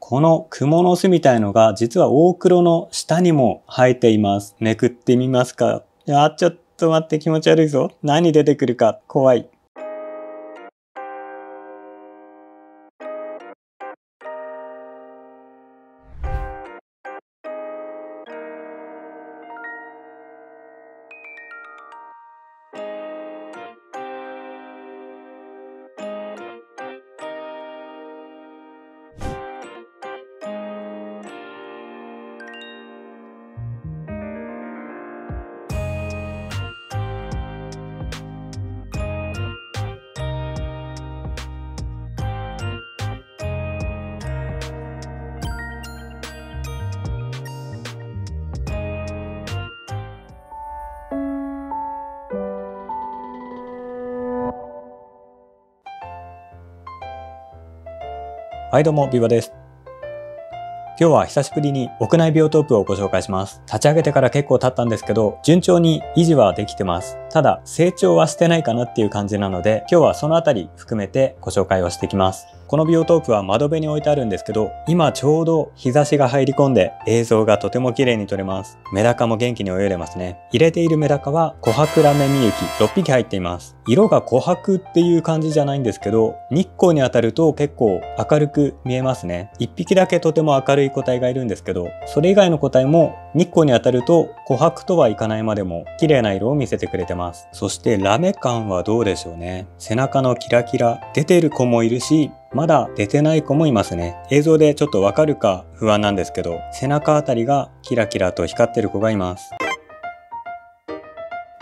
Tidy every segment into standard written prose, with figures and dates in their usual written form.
この蜘蛛の巣みたいのが実は大黒の下にも生えています。めくってみますか。ちょっと待って、気持ち悪いぞ。何出てくるか怖い。はいどうも、ビバです。今日は久しぶりに屋内ビオトープをご紹介します。立ち上げてから結構経ったんですけど、順調に維持はできてます。ただ、成長はしてないかなっていう感じなので、今日はそのあたり含めてご紹介をしていきます。このビオトープは窓辺に置いてあるんですけど、今ちょうど日差しが入り込んで映像がとても綺麗に撮れます。メダカも元気に泳いでますね。入れているメダカは琥珀ラメミユキ6匹入っています。色が琥珀っていう感じじゃないんですけど、日光に当たると結構明るく見えますね。1匹だけとても明るい個体がいるんですけど、それ以外の個体も日光に当たると琥珀とはいかないまでも綺麗な色を見せてくれてます。そしてラメ感はどうでしょうね。背中のキラキラ出てる子もいるし、まだ出てない子もいますね。映像でちょっとわかるか不安なんですけど、背中あたりがキラキラと光ってる子がいます。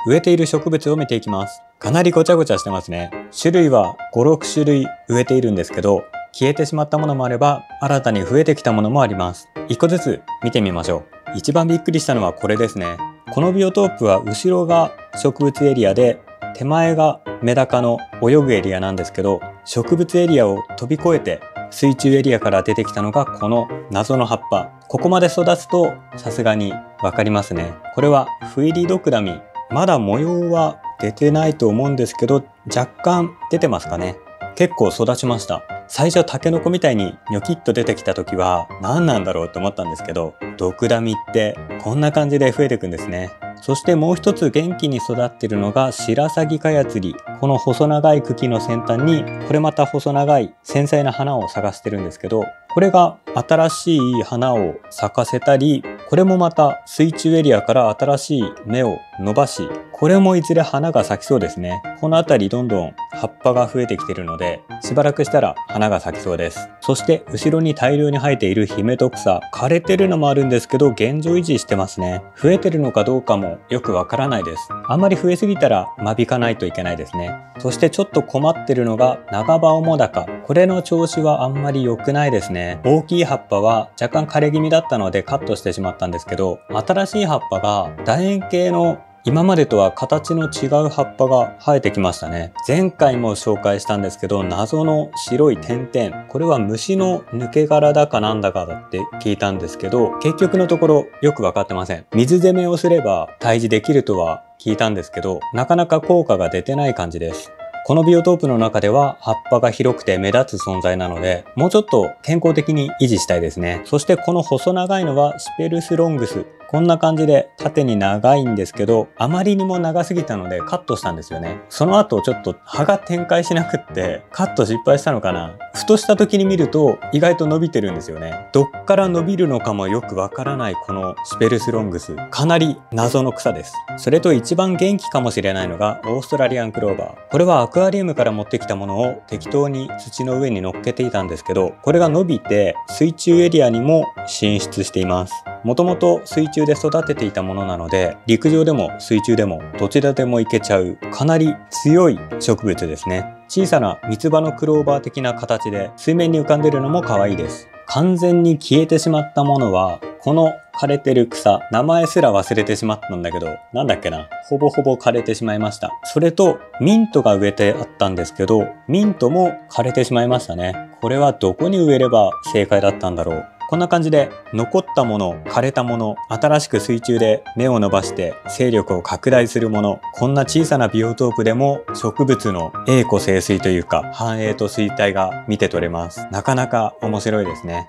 植えている植物を見ていきます。かなりごちゃごちゃしてますね。種類は5、6種類植えているんですけど、消えてしまったものもあれば、新たに増えてきたものもあります。1個ずつ見てみましょう。一番びっくりしたのはこれですね。このビオトープは後ろが植物エリアで、手前がメダカの泳ぐエリアなんですけど、植物エリアを飛び越えて水中エリアから出てきたのがこの謎の葉っぱ。ここまで育つとさすがにわかりますね。これはフイリドクダミ。まだ模様は出てないと思うんですけど、若干出てますかね。結構育ちました。最初タケノコみたいにニョキッと出てきた時は何なんだろうと思ったんですけど、ドクダミってこんな感じで増えていくんですね。そしてもう一つ元気に育っているのがシラサギカヤツリ。この細長い茎の先端にこれまた細長い繊細な花を咲かせてるんですけど、これが新しい花を咲かせたり、これもまた水中エリアから新しい芽を伸ばし、これもいずれ花が咲きそうですね。この辺りどんどん葉っぱが増えてきているので、しばらくしたら花が咲きそうです。そして後ろに大量に生えているヒメトクサ。枯れてるのもあるんですけど、現状維持してますね。増えてるのかどうかもよくわからないです。あんまり増えすぎたら間引かないといけないですね。そしてちょっと困ってるのが長葉オモダカ。これの調子はあんまり良くないですね。大きい葉っぱは若干枯れ気味だったのでカットしてしまったんですけど、新しい葉っぱが楕円形の今までとは形の違う葉っぱが生えてきましたね。前回も紹介したんですけど、謎の白い点々。これは虫の抜け殻だかなんだかだって聞いたんですけど、結局のところよくわかってません。水攻めをすれば退治できるとは聞いたんですけど、なかなか効果が出てない感じです。このビオトープの中では葉っぱが広くて目立つ存在なので、もうちょっと健康的に維持したいですね。そしてこの細長いのはシペルスロングス。こんな感じで縦に長いんですけど、あまりにも長すぎたのでカットしたんですよね。その後ちょっと葉が展開しなくってカット失敗したのかな。ふとした時に見ると意外と伸びてるんですよね。どっから伸びるのかもよくわからないこのシペルスロングス。かなり謎の草です。それと一番元気かもしれないのがオーストラリアンクローバー。これはアクアリウムから持ってきたものを適当に土の上に乗っけていたんですけど、これが伸びて水中エリアにも進出しています。もともと水中で育てていたものなので、陸上でも水中でもどちらでもいけちゃうかなり強い植物ですね。小さな三つ葉のクローバー的な形で水面に浮かんでいるのも可愛いです。完全に消えてしまったものはこの枯れてる草、名前すら忘れてしまったんだけど、なんだっけな、ほぼほぼ枯れてしまいました。それとミントが植えてあったんですけど、ミントも枯れてしまいましたね。これはどこに植えれば正解だったんだろう。こんな感じで残ったもの、枯れたもの、新しく水中で芽を伸ばして勢力を拡大するもの、こんな小さなビオトープでも植物の栄枯盛衰というか繁栄と衰退が見て取れます。なかなか面白いですね。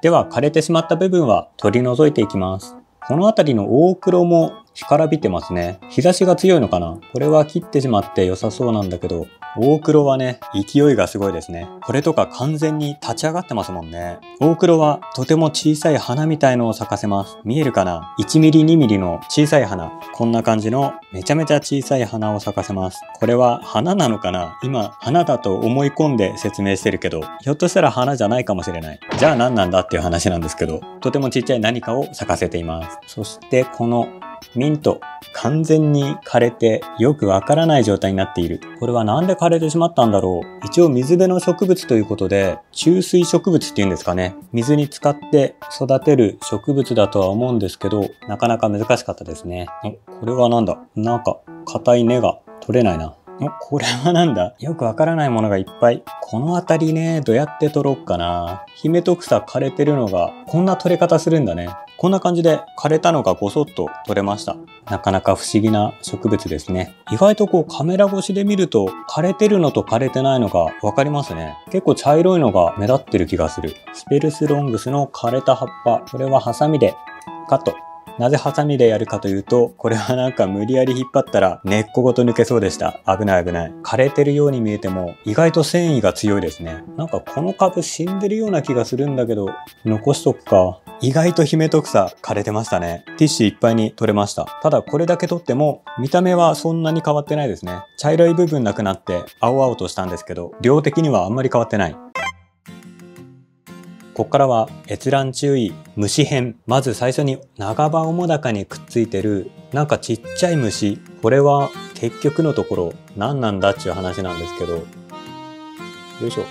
では枯れてしまった部分は取り除いていきます。この辺りの大黒も干からびてますね。日差しが強いのかな。これは切ってしまって良さそうなんだけど、大黒はね、勢いがすごいですね。これとか完全に立ち上がってますもんね。大黒はとても小さい花みたいのを咲かせます。見えるかな？ 1 ミリ2ミリの小さい花。こんな感じのめちゃめちゃ小さい花を咲かせます。これは花なのかな？今花だと思い込んで説明してるけど、ひょっとしたら花じゃないかもしれない。じゃあ何なんだっていう話なんですけど、とてもちっちゃい何かを咲かせています。そしてこのミント、完全に枯れてよくわからない状態になっている。これはなんで枯れてしまったんだろう。一応水辺の植物ということで、中水植物っていうんですかね。水に浸かって育てる植物だとは思うんですけど、なかなか難しかったですね。これはなんだ？なんか硬い根が取れないな。これはなんだ？よくわからないものがいっぱい。この辺りね、どうやって取ろうかな。ヒメトクサ枯れてるのがこんな取れ方するんだね。こんな感じで枯れたのがごそっと取れました。なかなか不思議な植物ですね。意外とカメラ越しで見ると枯れてるのと枯れてないのがわかりますね。結構茶色いのが目立ってる気がする。スペルスロングスの枯れた葉っぱ。これはハサミでカット。なぜハサミでやるかというと、これはなんか無理やり引っ張ったら根っこごと抜けそうでした。危ない危ない。枯れてるように見えても意外と繊維が強いですね。なんかこの株死んでるような気がするんだけど、残しとくか。意外とヒメトクサ枯れてましたね。ティッシュいっぱいに取れました。ただこれだけ取っても見た目はそんなに変わってないですね。茶色い部分なくなって青々としたんですけど、量的にはあんまり変わってない。ここからは閲覧注意、虫編。まず最初に長葉主高にくっついてるなんかちっちゃい虫。これは結局のところ何なんだっていう話なんですけど、よいしょ。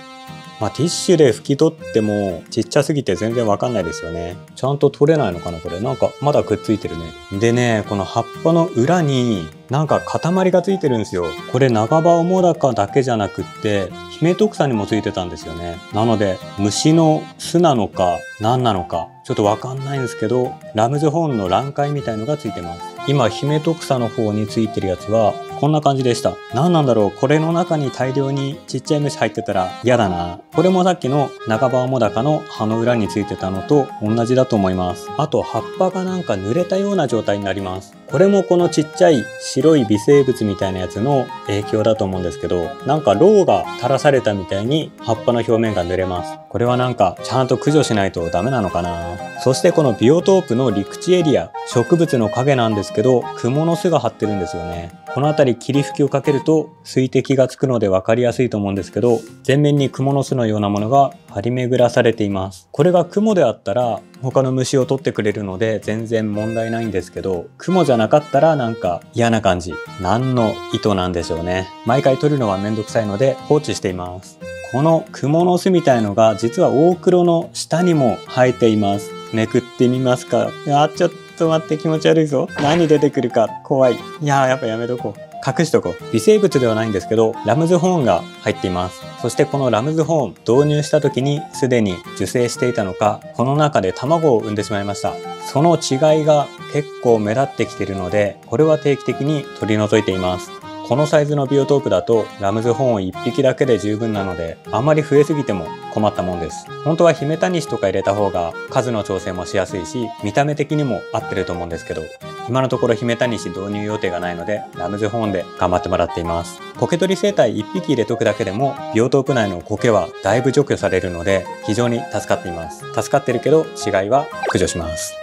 ティッシュで拭き取ってもちっちゃすぎて全然わかんないですよね。ちゃんと取れないのかなこれ。なんかまだくっついてるね。でね、この葉っぱの裏になんか塊がついてるんですよ。これ長葉主高だけじゃなくってヒメトクサにもついてたんですよね。なので虫の巣なのか何なのかちょっとわかんないんですけど、ラムズホーンの卵塊みたいのがついてます。今ヒメトクサの方についてるやつはこんな感じでした。何なんだろう、これの中に大量にちっちゃい虫入ってたら嫌だな。これもさっきの長葉主高の葉の裏についてたのと同じだと思います。あと葉っぱがなんか濡れたような状態になります。これもこのちっちゃい白い微生物みたいなやつの影響だと思うんですけど、なんかロウが垂らされたみたいに葉っぱの表面が濡れます。これはなんかちゃんと駆除しないとダメなのかな。そしてこのビオトープの陸地エリア、植物の影なんですけど、クモの巣が張ってるんですよね。この辺り霧吹きをかけると水滴がつくので分かりやすいと思うんですけど、全面にクモの巣のようなものが張り巡らされています。これがクモであったら他の虫を取ってくれるので全然問題ないんですけど、クモじゃなかったらなんか嫌な感じ。何の意図なんでしょうね。毎回取るのはめんどくさいので放置しています。このクモの巣みたいのが実は大黒の下にも生えています。めくってみますか。ちょっと待って、気持ち悪いぞ。何出てくるか怖い。やっぱやめとこう。隠しとこう。微生物ではないんですけど、ラムズホーンが入っています。そしてこのラムズホーン、導入した時にすでに受精していたのか、この中で卵を産んでしまいました。その違いが結構目立ってきているので、これは定期的に取り除いています。このサイズのビオトープだとラムズホーン1匹だけで十分なので、あまり増えすぎても困ったもんです。本当はヒメタニシとか入れた方が数の調整もしやすいし、見た目的にも合ってると思うんですけど、今のところヒメタニシ導入予定がないのでラムズホーンで頑張ってもらっています。苔取り生態1匹入れとくだけでもビオトープ内の苔はだいぶ除去されるので非常に助かっています。助かってるけど死骸は駆除します。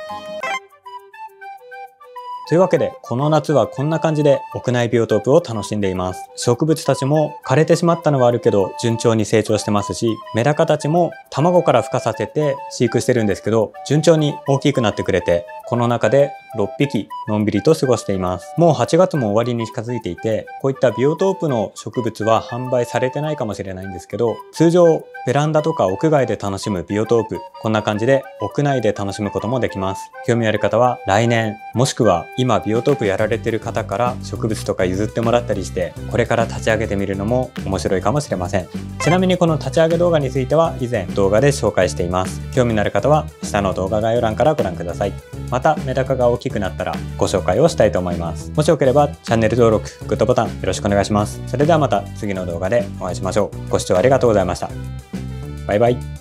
というわけで、この夏はこんな感じで屋内ビオトープを楽しんでいます。植物たちも枯れてしまったのはあるけど順調に成長してますし、メダカたちも卵から孵化させて飼育してるんですけど、順調に大きくなってくれて、この中で6匹のんびりと過ごしています。もう8月も終わりに近づいていて、こういったビオトープの植物は販売されてないかもしれないんですけど、通常ベランダとか屋外で楽しむビオトープ、こんな感じで屋内で楽しむこともできます。興味ある方は来年、もしくは今ビオトープやられてる方から植物とか譲ってもらったりして、これから立ち上げてみるのも面白いかもしれません。ちなみにこの立ち上げ動画については以前動画で紹介しています。興味のある方は下の動画概要欄からご覧ください。またメダカが大きくなったらご紹介をしたいと思います。もしよければチャンネル登録、グッドボタンよろしくお願いします。それではまた次の動画でお会いしましょう。ご視聴ありがとうございました。バイバイ。